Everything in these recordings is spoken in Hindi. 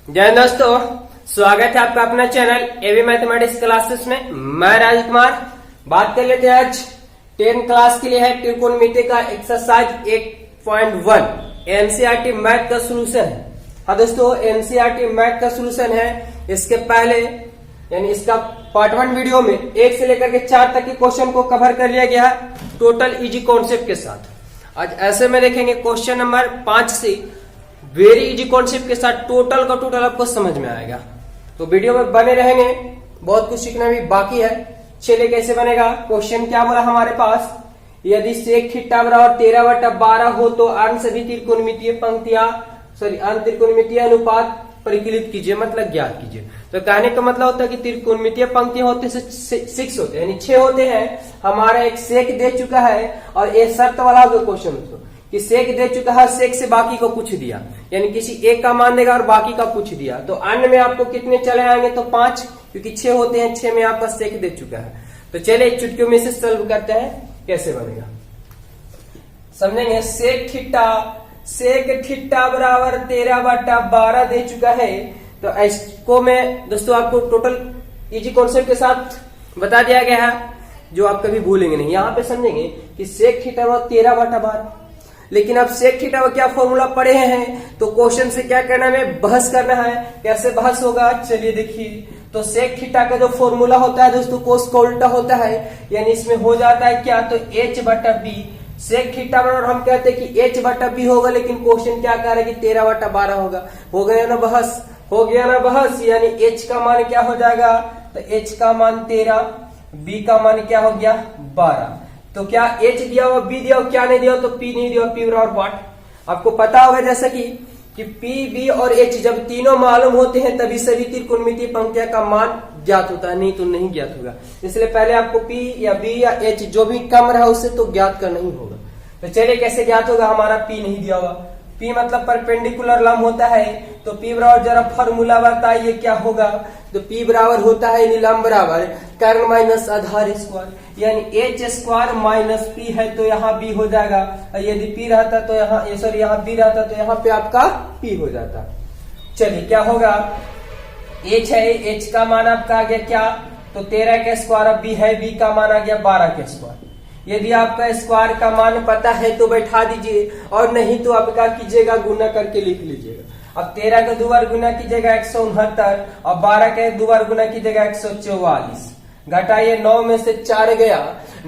जय दोस्तों, स्वागत है आपका अपना चैनल एवी मैथमेटिक्स क्लासेस में। मैं राजकुमार। बात कर लेते हैं आज 10 क्लास के लिए है त्रिकोणमिति का एक्सरसाइज 8.1 एनसीईआरटी मैथ का सोल्यूशन है। हाँ दोस्तों, एनसीईआरटी मैथ का सोल्यूशन है। इसके पहले यानी इसका पार्ट 1 वीडियो में 1 से लेकर के 4 तक के क्वेश्चन को कवर कर लिया गया है टोटल इजी कॉन्सेप्ट के साथ। आज ऐसे में देखेंगे क्वेश्चन नंबर 5 से वेरी इजी कॉन्सेप्ट के साथ टोटल का टोटल आपको समझ में आएगा। तो वीडियो में बने रहेंगे, बहुत कुछ सीखना भी बाकी है। चलिए कैसे बनेगा। क्वेश्चन क्या बोला हमारे पास, यदि सेक थीटा बराबर 13/12 हो तो अन्य सभी त्रिकोणमितीय पंक्तियां अन्य त्रिकोणमितीय अनुपात परिकलित कीजिए, मतलब ज्ञात कीजिए। तो कहने का मतलब होता है कि त्रिकोणमितीय पंक्तियां होते 6 होते हैं, यानी 6 होते हैं। हमारा एक सेक दे चुका है और ये शर्त वाला जो क्वेश्चन दोस्तों कि सेक दे चुका है, सेक से बाकी को कुछ दिया, यानी किसी एक का मान देगा और बाकी का कुछ दिया। तो अन्य में आपको कितने चले आएंगे, तो 5, क्योंकि 6 होते हैं। 6 में आपका सेक दे चुका है। तो चलिए चुटकियों में से सॉल्व करते हैं कैसे बनेगा, समझेंगे। सेक थीटा बराबर 13/12 दे चुका है। तो इसको मैं दोस्तों आपको टोटल इजी कॉन्सेप्ट के साथ बता दिया गया है, जो आप कभी भूलेंगे नहीं। यहाँ पे समझेंगे कि सेक थीटा बराबर 13/12, लेकिन अब सेक थीटा का क्या फॉर्मूला पढ़े हैं, तो क्वेश्चन से क्या करना है, बहस करना है। कैसे बहस होगा, चलिए देखिए। तो सेक थीटा का जो फॉर्मूला होता है दोस्तों, कोस का उल्टा होता है, यानी इसमें हो जाता है क्या, तो h/b। सेक थीटा बराबर हम कहते हैं कि h/b होगा, लेकिन क्वेश्चन क्या कह रहा है कि 13/12 होगा। हो गया ना बहस, हो गया ना बहस। यानी h का मान क्या हो जाएगा, तो h का मान 13, b का मान क्या हो गया 12। तो क्या h दिया हुआ, b दिया हुआ, क्या नहीं दिया, तो p नहीं दिया, p बराबर वाट। आपको पता होगा जैसा कि p, b और h जब तीनों मालूम होते हैं तभी सभी त्रिकोणमितीय पंक्तियों का मान ज्ञात होता है, नहीं तो नहीं ज्ञात होगा। इसलिए पहले आपको p या b या h जो भी कम रहा उससे तो ज्ञात करना ही होगा। तो चलिए कैसे ज्ञात होगा, हमारा p नहीं दिया हुआ। p मतलब परपेंडिकुलर लंब होता है, तो p बराबर जरा फॉर्मूला बताइए क्या होगा। तो p बराबर होता है लंब बराबर कर्ण माइनस आधार स्क्वायर, यानी h² माइनस p है तो यहाँ b हो जाएगा। यदि p रहता तो यहाँ यहाँ b रहता तो यहाँ पे आपका p हो जाता। चलिए क्या होगा, h है, h का मान आपका आ गया क्या, तो 13 के स्क्वायर। अब b है, b का मान आ गया 12 के स्क्वायर। यदि आपका स्क्वायर का मान पता है तो बैठा दीजिए, और नहीं तो आप क्या कीजिएगा, गुना करके लिख लीजिएगा। अब 13 का 2 बार गुना कीजिएगा 169, और 12 के 2 बार गुना कीजिएगा 144। घटाइए, 9 में से 4 गया,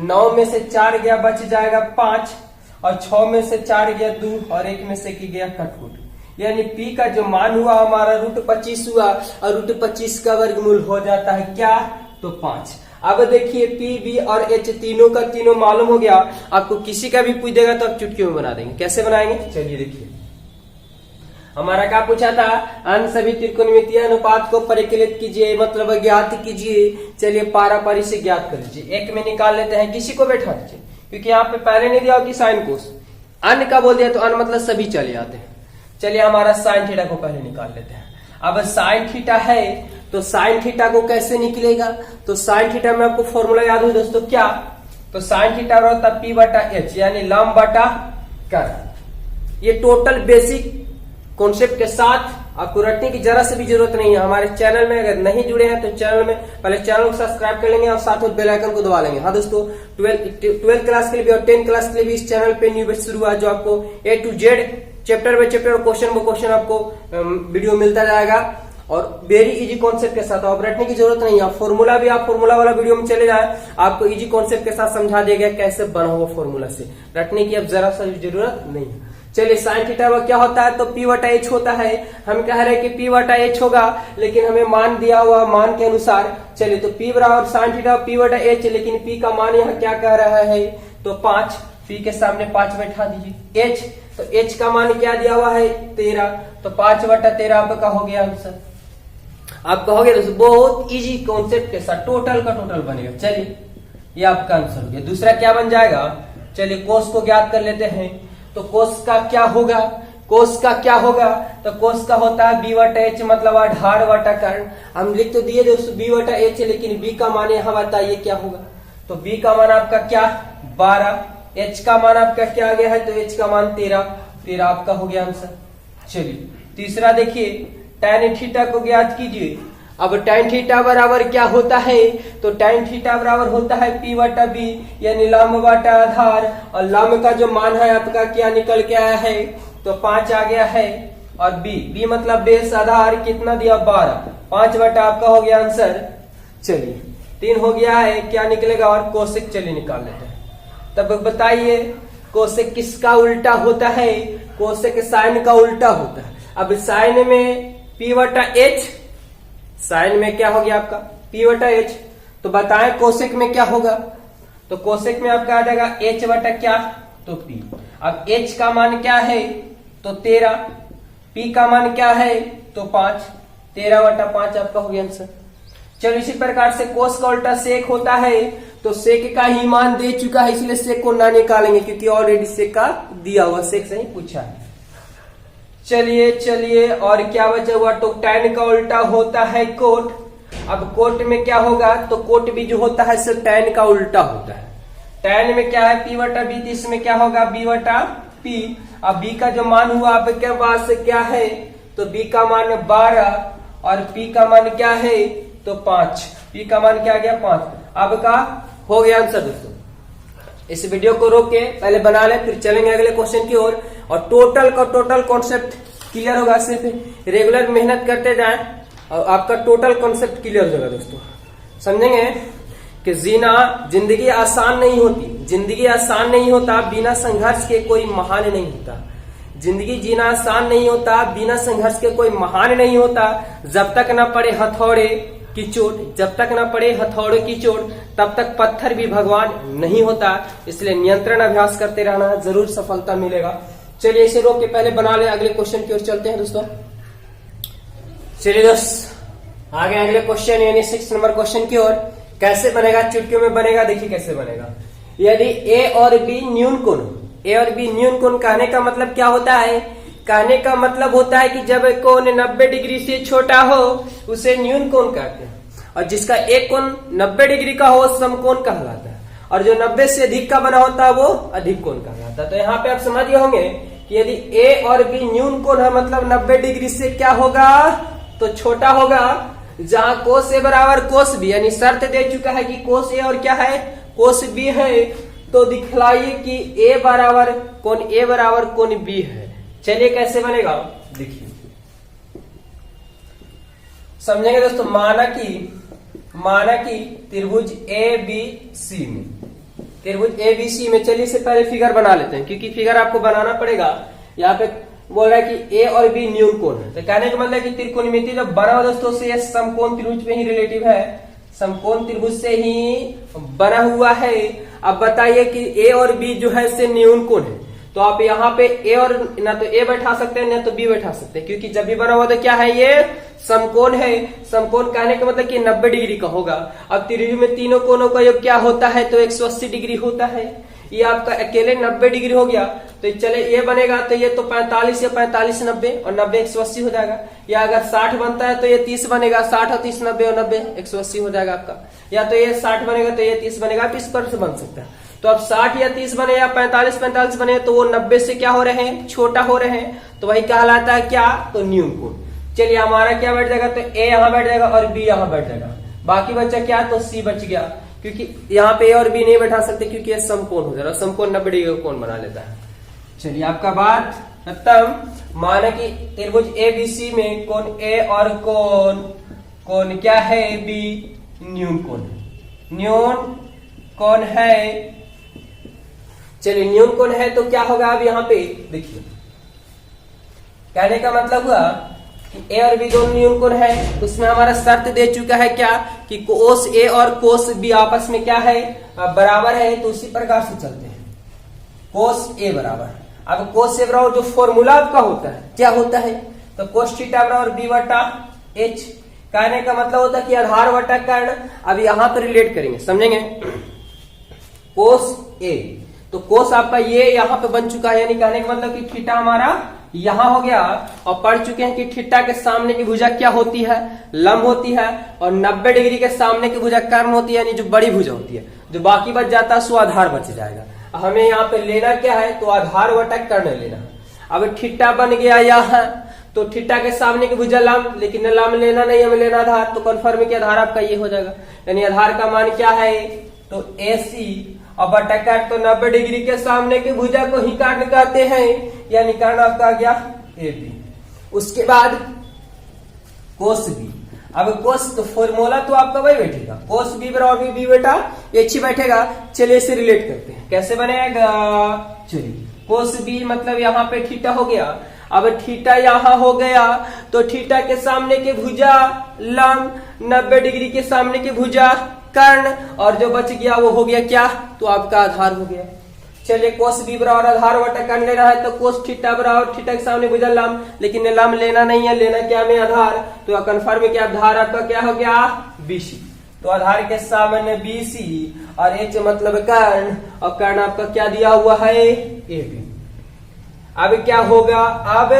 9 में से 4 गया, बच जाएगा 5, और 6 में से 4 गया 2, और 1 में से की गया कटकुट। यानी p का जो मान हुआ हमारा √25 हुआ, और √25 का वर्गमूल हो जाता है क्या, तो 5। अब देखिए p, b और h तीनों का तीनों मालूम हो गया। आपको किसी का भी पूछ देगा तो आप चुटकी में बना देंगे। कैसे बनाएंगे, चलिए देखिए। हमारा क्या पूछा था, अन्य सभी त्रिकोणमितीय अनुपात को परिकलित कीजिए, मतलब ज्ञात कीजिए। चलिए पारापारी से ज्ञात कर लीजिए। एक में निकाल लेते हैं, किसी को बैठा दीजिए, क्योंकि यहाँ पे पहले नहीं दिया कि साइन कोस। अन्य का बोल दिया तो अन्य मतलब सभी चले आते हैं। चलिए हमारा साइन थीटा को पहले निकाल लेते हैं। अब साइन थीटा है तो साइन थीटा को कैसे निकलेगा, तो साइन थीटा में आपको फॉर्मूला याद हो दोस्तों क्या, तो साइन थीटा होता है p/h, यानी लंब बटा कर्ण। ये टोटल बेसिक कॉन्सेप्ट के साथ आपको रटने की जरा से भी जरूरत नहीं है। हमारे चैनल में अगर नहीं जुड़े हैं तो चैनल में पहले चैनल को सब्सक्राइब कर लेंगे और साथ में बेल आइकन को दबा लेंगे। हाँ दोस्तों, 12 क्लास के लिए भी और 10 क्लास के लिए भी इस चैनल पे न्यू बैच शुरू हुआ है, जो आपको A to Z chapter by chapter और क्वेश्चन बाय क्वेश्चन आपको वीडियो मिलता जाएगा, और वेरी इजी कॉन्सेप्ट के साथ। आप रटने की जरूरत नहीं है। फॉर्मूला भी आप फॉर्मूला वाला वीडियो में चले जाए, आपको इजी कॉन्सेप्ट के साथ समझा दिया गया कैसे बना हुआ फॉर्मूला से। रटने की अब जरा सा जरूरत नहीं है। चलिए साइन थीटा क्या होता है, तो p/h होता है। हम कह रहे हैं कि p/h होगा, लेकिन हमें मान दिया हुआ मान के अनुसार। चलिए तो p बराबर साइन थीटा p/h, लेकिन p का मान यहाँ क्या कह रहा है, तो 5। p के सामने 5 बैठा दीजिए। h, तो h का मान क्या दिया हुआ है 13, तो 5/13 आपका हो गया आंसर। आप कहोगे दोस्तों बहुत इजी कॉन्सेप्ट के साथ टोटल का टोटल बनेगा। चलिए ये आपका आंसर हो गया। दूसरा क्या बन जाएगा, चलिए कोस को ज्ञात कर लेते हैं। तो कोस का क्या होगा, कोस का क्या होगा, तो कोस का होता है b/h, मतलब आधार बटा कर्ण। हम लिख तो दिए दोस्तों b/h, लेकिन b का मान यहाँ बताइए क्या होगा, तो b का मान आपका क्या 12, h का मान आपका क्या आ गया है, तो h का मान 13 आपका हो गया आंसर। चलिए तीसरा देखिए, tan थीटा को ज्ञात कीजिए। अब tan थीटा बराबर क्या होता है, तो tan थीटा बराबर होता है P बटा B, यानी लंब बटा आधार, और लंब का जो मान है आपका क्या निकल के आया है, तो 5 आ गया है। और B मतलब बेस आधार कितना दिया 12, 5 बटा आपका हो गया आंसर। चलिए 3 हो गया है, क्या निकलेगा, और कोसेक चलिए निकाल लेते हैं। तब बताइए कोसेक किसका उल्टा होता है, कोसेक साइन का उल्टा होता है। अब साइन में P बटा H, साइन में क्या हो गया आपका P बटा H, तो बताएं कोसेक में क्या होगा, तो कोसेक में आपका आ जाएगा H बटा क्या, तो P। अब H का मान क्या है, तो 13, P का मान क्या है, तो 5, 13 बटा 5 आपका हो गया आंसर। चलो इसी प्रकार से कोस का उल्टा सेक होता है, तो सेक का ही मान दे चुका है, इसलिए सेक को ना निकालेंगे क्योंकि ऑलरेडी सेक का दिया हुआ, सेक से ही पूछा है। चलिए और क्या बचा हुआ, तो tan का उल्टा होता है कोट। अब कोट में क्या होगा, तो कोट भी जो होता है सिर्फ tan का उल्टा होता है। tan में क्या है P बटा B, तो इसमें क्या होगा B बटा P। अब B का जो मान हुआ आपके पास क्या है, तो B का मान 12 और P का मान क्या है, तो 5। P का मान क्या आ गया 5। अब का हो गया आंसर दोस्तों। इस वीडियो को रोक के पहले बना ले, फिर चलेंगे अगले क्वेश्चन की ओर, और टोटल कॉन्सेप्ट क्लियर होगा। सिर्फ रेगुलर मेहनत करते जाएं और आपका टोटल कॉन्सेप्ट क्लियर हो जाएगा दोस्तों। समझेंगे कि जिंदगी आसान नहीं होती, जिंदगी आसान नहीं होता, बिना संघर्ष के कोई महान नहीं होता। जिंदगी जीना आसान नहीं होता, बिना संघर्ष के कोई महान नहीं होता। जब तक ना पड़े हथौड़े की चोट, जब तक ना पड़े हथौड़े की चोट, तब तक पत्थर भी भगवान नहीं होता। इसलिए नियंत्रण अभ्यास करते रहना, जरूर सफलता मिलेगा। चलिए इसे रोक के पहले बना ले, अगले क्वेश्चन की ओर चलते हैं दोस्तों। चलिए दोस्त आगे अगले क्वेश्चन यानी 6 नंबर क्वेश्चन की ओर। कैसे बनेगा, चुटकियों में बनेगा, देखिए कैसे बनेगा। यदि A और B न्यून कोण, A और B न्यून कोण, कहने का मतलब क्या होता है, कहने का मतलब होता है कि जब कोण 90 डिग्री से छोटा हो उसे न्यून कोण कहते हैं, और जिसका एक कोण 90 डिग्री का हो समकोण कहलाता है, और जो 90 से अधिक का बना होता है वो अधिक कोण कहलाता है। तो यहाँ पे आप समझ गए होंगे कि यदि A और B न्यून कोण है मतलब 90 डिग्री से क्या होगा, तो छोटा होगा। जहां कोस A बराबर कोस B, यानी शर्त दे चुका है कि कोस A और क्या है, कोस B है, तो दिखलाइए कि A बराबर कोण B है। चलिए कैसे बनेगा देखिए, समझेंगे दोस्तों। माना कि त्रिभुज ABC में, त्रिभुज ABC में, चलिए इससे पहले फिगर बना लेते हैं क्योंकि फिगर आपको बनाना पड़ेगा। यहाँ पे बोल रहा है कि A और B न्यून कोण है, तो कहने का मतलब है कि त्रिकोणमिति जब बना हुआ दोस्तों से समकोण त्रिभुज पे ही रिलेटिव है, समकोण त्रिभुज से ही बना हुआ है। अब बताइए कि A और B जो है से न्यून कोण है, तो आप यहाँ पे A और ना तो A बैठा सकते हैं ना तो B बैठा सकते हैं, क्योंकि जब भी बना हुआ तो क्या है, ये समकोण है। समकोण कहने का मतलब कि 90 डिग्री का होगा। अब त्रिभुज में तीनों कोणों का योग क्या होता है, तो 180 डिग्री होता है। ये आपका अकेले 90 डिग्री हो गया, तो चले ये बनेगा तो ये तो 45 या 45 90 और 90 180 हो जाएगा। या अगर 60 बनता है तो ये 30 बनेगा, 60 और 30 90 और 90 180 हो जाएगा आपका। या तो ये 60 बनेगा तो ये 30 बनेगा, आप इस पर से बन सकता है। तो अब 60 या 30 बने या 45 बने तो वो 90 से क्या हो रहे हैं, छोटा हो रहे हैं, तो वही कहलाता है क्या, तो न्यून कोण। चलिए हमारा क्या बैठ जाएगा, तो A यहाँ बैठ जाएगा और B यहाँ बैठ जाएगा। बाकी बचा क्या, तो C बच गया, क्योंकि यहाँ पे A और B नहीं बैठा सकते क्योंकि ये समकोण हो जाएगा, समकोण 90 डिग्री का कोण बना लेता है। चलिए आपका बात खत्म। माना कि त्रिभुज ABC में कोण A और कोण क्या है, B न्यून कोण, न्यून कोण है। चलिए न्यून कोण है तो क्या होगा, अब यहाँ पे देखिए, कहने का मतलब हुआ कि A और B दोनों न्यून कोण है। उसमें हमारा शर्त दे चुका है क्या, कि कोस A और कोस B आपस में क्या है, बराबर है। तो उसी प्रकार से चलते हैं, कोस A बराबर, अब कोस A बराबर जो फॉर्मूला आपका होता है क्या होता है, तो कोस थीटा बराबर B बटा H। कहने का मतलब होता है कि आधार बटा कर्ण। अब यहाँ पर रिलेट करेंगे, समझेंगे। कोस A, तो कोस आपका ये यहाँ पे बन चुका है, यानी कहने का मतलब कि थीटा हमारा यहाँ हो गया। और पढ़ चुके हैं कि थीटा के सामने की भुजा क्या होती है, लंब होती है, और 90 डिग्री के सामने की भुजा कर्ण होती है, यानी जो बड़ी भुजा होती है। जो बाकी बच जाता है सो आधार बच जाएगा। हमें यहाँ पे लेना क्या है, तो आधार बटा कर्ण लेना है। अब थीटा बन गया यहाँ, तो थीटा के सामने की भुजा लंब, लेकिन लंब लेना नहीं, हमें लेना आधार, तो कन्फर्म कि आधार आपका ये हो जाएगा। यानी आधार का मान क्या है, तो AC और बटा काट, तो 90 डिग्री के सामने की भुजा को ही काट कहते हैं, यानी कारण आपका आ गया AB। उसके बाद कोस B। अब कोस तो फॉर्मूला तो आपका वही बैठेगा, कोस B बराबर B बेटा H ही बैठेगा। चलिए इसे रिलेट करते हैं, कैसे बनेगा। चलिए कोस B मतलब यहाँ पे थीटा हो गया, अब थीटा यहाँ हो गया, तो थीटा के सामने की भुजा लंब, 90 डिग्री के सामने की भुजा कर्ण, और जो बच गया वो हो गया क्या, तो आपका आधार हो गया। चलिए कोस B बराबर आधार बटा कर्ण लेना है, तो कोस थीटा बराबर थीटा के सामने भुजा लंब, लेकिन लंब लेना नहीं है, लेना क्या में आधार, तो कन्फर्म है कि आधार आपका क्या हो गया BC। तो आधार के सामने BC और H मतलब कर्ण, और कर्ण आपका क्या दिया हुआ है AB। अब क्या होगा, अब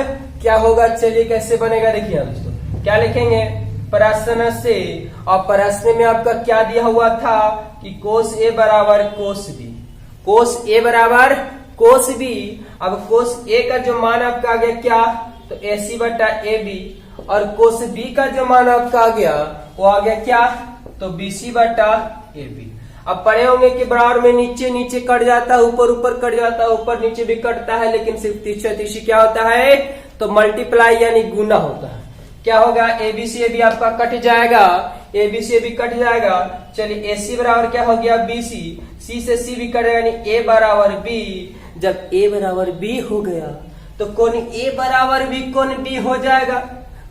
क्या होगा, चलिए कैसे बनेगा देखिए दोस्तों, क्या लिखेंगे प्रश्न से, और प्रश्न में आपका क्या दिया हुआ था कि कोस A बराबर कोस B, कोस A बराबर कोस B। अब कोस A का जो मान आपका आ गया क्या, तो AC बटा AB, और कोस B का जो मान आपका आ गया वो आ गया क्या, तो BC बटा AB। अब पढ़े होंगे कि बराबर में नीचे नीचे कट जाता है, ऊपर ऊपर कट जाता है, ऊपर नीचे भी कटता है, लेकिन सिर्फ तीसरा तीसरी क्या होता है, तो मल्टीप्लाई यानी गुना होता है। क्या होगा, ABC AB आपका कट जाएगा, ABC AB कट जाएगा। चलिए AC बराबर क्या हो गया BC, C से C भी कटेगा, यानी A बराबर B। जब A बराबर B हो गया तो कोण A बराबर B कोण B हो जाएगा।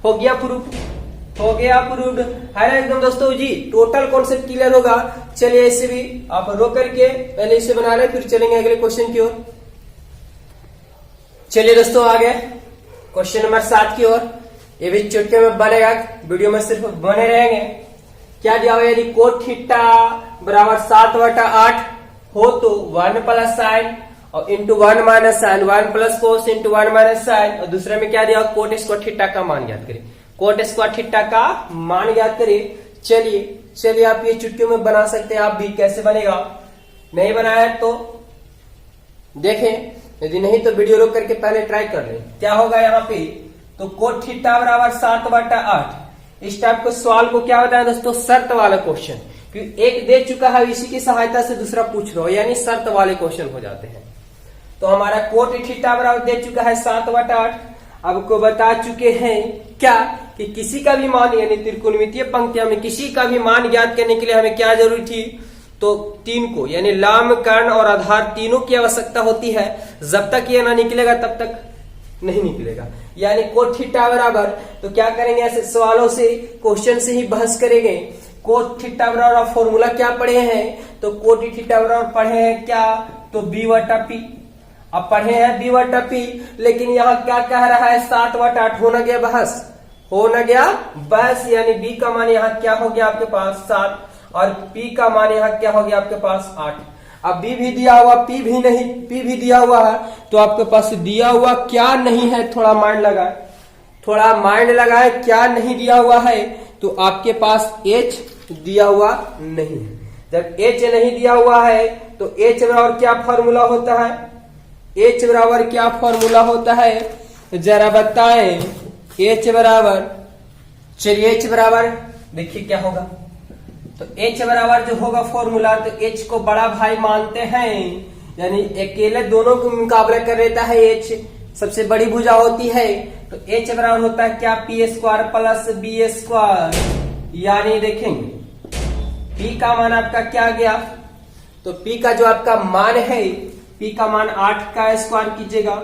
हो गया प्रूफ, हो गया प्रूफ है ना एकदम दोस्तों जी। टोटल कॉन्सेप्ट क्लियर होगा। चलिए इसे भी आप रोक करके पहले इसे बना लें, फिर चलेंगे अगले क्वेश्चन की ओर। चलिए दोस्तों आगे क्वेश्चन नंबर 7 की ओर। ये भी चुटके में बनेगा, वीडियो में सिर्फ बने रहेंगे। क्या दिया हुआ, यदि कोट थीटा बराबर 7/8 हो तो 1 प्लस साइन और into 1 minus sine, 1 plus cos into 1 minus sine. और दूसरे में क्या दिया, कोट स्क्वायर थीटा का मान ज्ञात करें, कोट स्क्वायर थीटा का मान ज्ञात करें। चलिए आप ये चुटकियों में बना सकते हैं, आप भी कैसे बनेगा, नहीं बनाया तो देखें, यदि नहीं तो वीडियो रोक करके पहले ट्राई कर लें। क्या होगा यहाँ पे, तो कोट थीटा बराबर 7/8। इस टाइप के सवाल को क्या बताया दोस्तों, शर्त वाला क्वेश्चन, क्योंकि एक दे चुका है इसी की सहायता से दूसरा पूछ रहा हो, यानी शर्त वाले क्वेश्चन हो जाते हैं। तो हमारा कोट थीटा बराबर दे चुका है 7/8। अब को बता चुके हैं क्या कि किसी का भी मान, यानी त्रिकोणमितीय पंक्तियों में किसी का भी मान ज्ञात करने के लिए हमें क्या जरूरी थी, तो 3 को, यानी लंब कर्ण और आधार तीनों की आवश्यकता होती है। जब तक ये ना निकलेगा तब तक नहीं निकलेगा। यानी कोट थीटा बराबर, तो क्या करेंगे, ऐसे सवालों से क्वेश्चन से ही बहस करेंगे। कोट थीटा बराबर फॉर्मूला क्या पढ़े हैं, तो कोट थीटा बराबर पढ़े हैं क्या, तो B/P। अब पढ़े हैं B/P, लेकिन यहाँ क्या कह रहा है 7/8 होना गया बहस, होना गया बस, यानी B का मान यहाँ क्या हो गया आपके पास 7 और P का मान यहाँ क्या हो गया आपके पास 8। अब B भी दिया हुआ, P भी नहीं, P भी दिया हुआ है, तो आपके पास दिया हुआ क्या नहीं है, थोड़ा माइंड लगाए, थोड़ा माइंड लगाए, क्या नहीं दिया हुआ है, तो आपके पास H दिया हुआ नहीं है। जब H नहीं दिया हुआ है तो H बराबर क्या फॉर्मूला होता है, H बराबर क्या फॉर्मूला होता है जरा बताएं। H बराबर, चलिए H बराबर देखिए क्या होगा, तो H बराबर जो होगा फॉर्मूला, तो H को बड़ा भाई मानते हैं, यानी अकेले दोनों को मुकाबला कर लेता है, H सबसे बड़ी भुजा होती है। तो H बराबर होता है क्या, P² प्लस B²। यानी देखेंगे P का मान आपका क्या गया, तो P का जो आपका मान है, P का मान 8 का स्क्वायर कीजिएगा,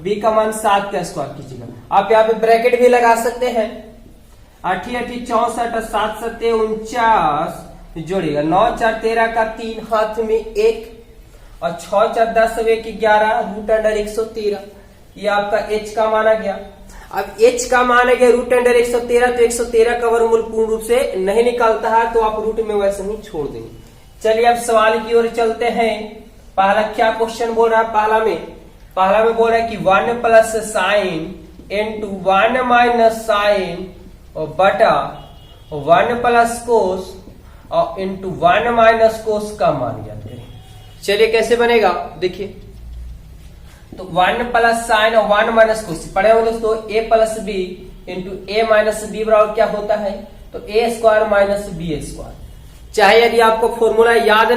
B का मान 7 का स्क्वायर कीजिएगा। आप यहाँ पे ब्रैकेट भी लगा सकते हैं, 8 × 8 = 64, 7 × 7 = 49, जोड़िएगा 9 × 4 = 13 का 3 हाथ में 1 और 6 × 4 = 10 × 1 = 11 √113। ये आपका H का मान आ गया। अब H का मान है √113, तो 113 का वर्गमूल पूर्ण रूप से नहीं निकालता है, तो आप रूट में वैसे ही छोड़ देंगे। चलिए अब सवाल की ओर चलते हैं। पहला क्या क्वेश्चन बोल रहा है, पहला में बोल रहा है कि 1 plus sine into 1 minus sine और बटा 1 प्लस कोस और इंटू 1 माइनस कोस का मान ज्ञात करें। चलिए कैसे बनेगा देखिए। तो 1 प्लस साइन और 1 माइनस कोस पढ़े होंगे दोस्तों, a plus B into A minus B बराबर क्या होता है, तो A square minus B square. चाहे यदि आपको फॉर्मूला याद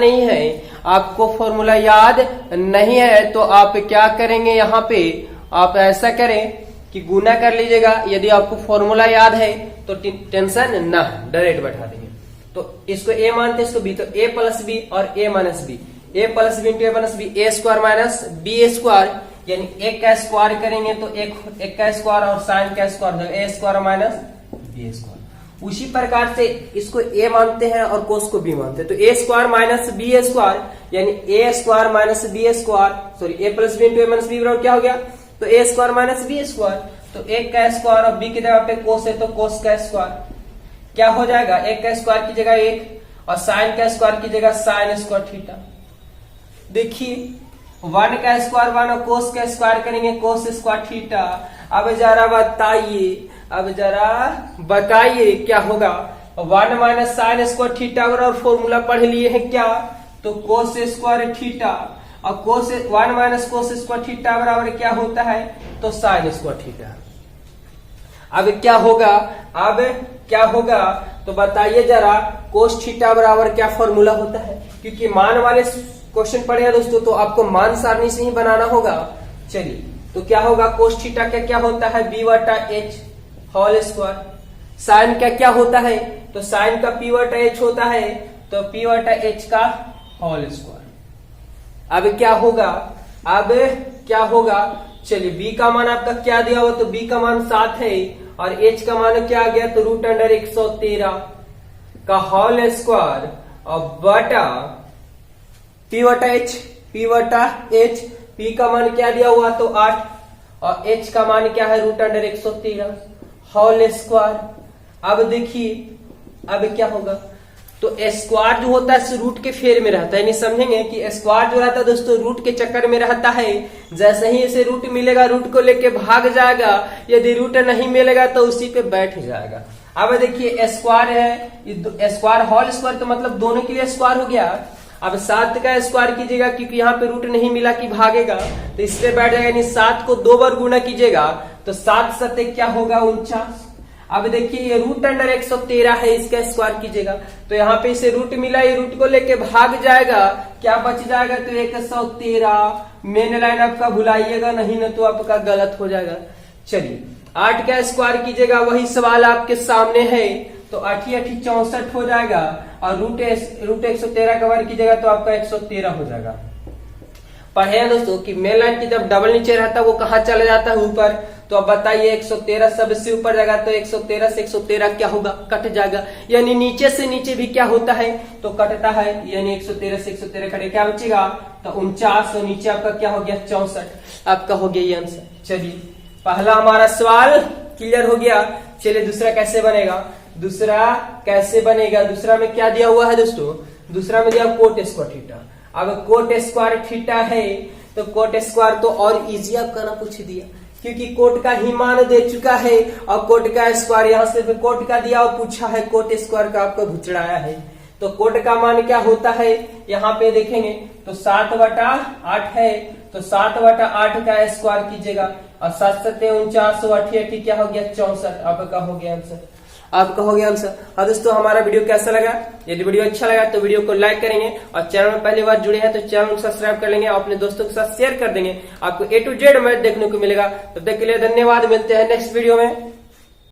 नहीं है, तो आप क्या करेंगे, यहाँ पे आप ऐसा करें कि गुना कर लीजिएगा। यदि आपको फॉर्मूला याद है तो टेंशन ना, डायरेक्ट बैठा देंगे। तो इसको a मानते इसको b, तो a प्लस बी और a minus b, a plus B into A minus b, a square minus B square, यानी एक का स्क्वायर करेंगे तो एक का स्क्वायर और साइन का स्क्वायर, ए स्क्वायर माइनस बी स्क्वायर। उसी प्रकार से इसको a मानते हैं और कोस को b मानते हैं, तो a square minus B square यानी a square minus B square, sorry a plus B into A minus B बराबर क्या हो गया, तो a square minus B square. तो एक का स्क्वायर और b की जगह पे कोस है तो कोस का स्क्वायर क्या हो जाएगा, एक का स्क्वायर की जगह एक और साइन का स्क्वायर की जगह साइन स्क्वायर थीटा। देखिए 1 का स्क्वायर 1 और कोस का स्क्वायर करेंगे कोस स्क्वायर थीटा। अब जरा बताइए क्या होगा, 1 माइनस साइन स्क्वायर थीटा और फॉर्मूला पढ़ लिए हैं क्या, तो कोस स्क्वायर थीटा, और कोस 1 माइनस कोस स्क्वायर थीटा बराबर क्या होता है, तो साइन स्क्वायर थीटा। अब क्या होगा तो बताइए जरा, कोस थीटा बराबर क्या फॉर्मूला होता है, क्योंकि मान वाले क्वेश्चन पढ़े हैं दोस्तों तो आपको मान सारणी से ही बनाना होगा। चलिए तो क्या होगा, कोस थीटा का क्या होता है, बी बटा एच होल स्क्वायर। साइन का क्या होता है, तो साइन का पी बटा एच होता है, तो पी बटा एच का होल स्क्वायर। अब क्या होगा, चलिए b का मान आपका क्या दिया हुआ, तो b का मान 7 है और h का मान क्या आ गया, तो रूट अंडर 113 का होल स्क्वायर और बटा p बटा h, p का मान क्या दिया हुआ, तो 8 और h का मान क्या है, रूट अंडर 113 होल स्क्वायर। अब देखिए अब क्या होगा, तो स्क्वायर जो होता है रूट के फेर में रहता है, यानी समझेंगे कि स्क्वायर जो रहता है दोस्तों रूट के चक्कर में रहता है। जैसे ही इसे रूट मिलेगा रूट को लेके भाग जाएगा, यदि रूट नहीं मिलेगा तो उसी पे बैठ जाएगा। अब देखिए स्क्वायर है, स्क्वायर होल स्क्वायर तो मतलब दोनों के लिए स्क्वायर हो गया। अब 7 का स्क्वायर कीजिएगा, क्योंकि यहाँ पे रूट नहीं मिला कि भागेगा तो इस पे बैठ जाएगा, यानी 7 को 2 बार गुना कीजिएगा तो 7 सत्ते क्या होगा, 49। अब देखिए ये रूट अंडर 113 है, इसका स्क्वायर कीजिएगा तो यहाँ पे इसे रूट मिला, ये रूट को लेके भाग जाएगा, क्या बच जाएगा, तो 113। मेन लाइन आपका भुलाइएगा नहीं, ना तो आपका गलत हो जाएगा। चलिए 8 का स्क्वायर कीजिएगा, वही सवाल आपके सामने है, तो 8 8 64 हो जाएगा और रूट 113 का वर्ग कीजिएगा तो आपका 113 हो जाएगा। पढ़े हैं दोस्तों कि मेन लाइन की जब डबल नीचे रहता है वो कहाँ चला जाता है, ऊपर। तो अब बताइए 113 सबसे ऊपर जाएगा तो 113 से 113 क्या होगा, कट जाएगा, यानी नीचे से नीचे भी क्या होता है, तो कटता है, यानी 113 से 113 कटे क्या बचेगा, तो 49 और नीचे आपका क्या हो गया, 64 आपका हो गया ये आंसर। चलिए पहला हमारा सवाल क्लियर हो गया। चलिए दूसरा कैसे बनेगा, दूसरा में क्या दिया हुआ है दोस्तों, दूसरा में दिया कोट स्क्वायर थीटा। अब कोट स्क्वायर थीटा है तो कोट स्क्वायर तो और इजी आपका ना पूछ दिया, क्योंकि कोट का ही मान दे चुका है और कोट का स्क्वायर यहाँ से कोट का दिया और पूछा है, कोट स्क्वायर का आपको घुचड़ाया है। तो कोट का मान क्या होता है, यहाँ पे देखेंगे तो 7/8 है, तो 7/8 का स्क्वायर कीजिएगा और 7 7 49 8 क्या हो गया, 64 आपका हो गया आंसर। हाँ दोस्तों हमारा वीडियो कैसा लगा, यदि वीडियो अच्छा लगा तो वीडियो को लाइक करेंगे और चैनल में पहली बार जुड़े हैं तो चैनल को सब्सक्राइब कर लेंगे और अपने दोस्तों के साथ शेयर कर देंगे। आपको A to Z मैथ देखने को मिलेगा। तब तक के लिए धन्यवाद, मिलते हैं नेक्स्ट वीडियो में।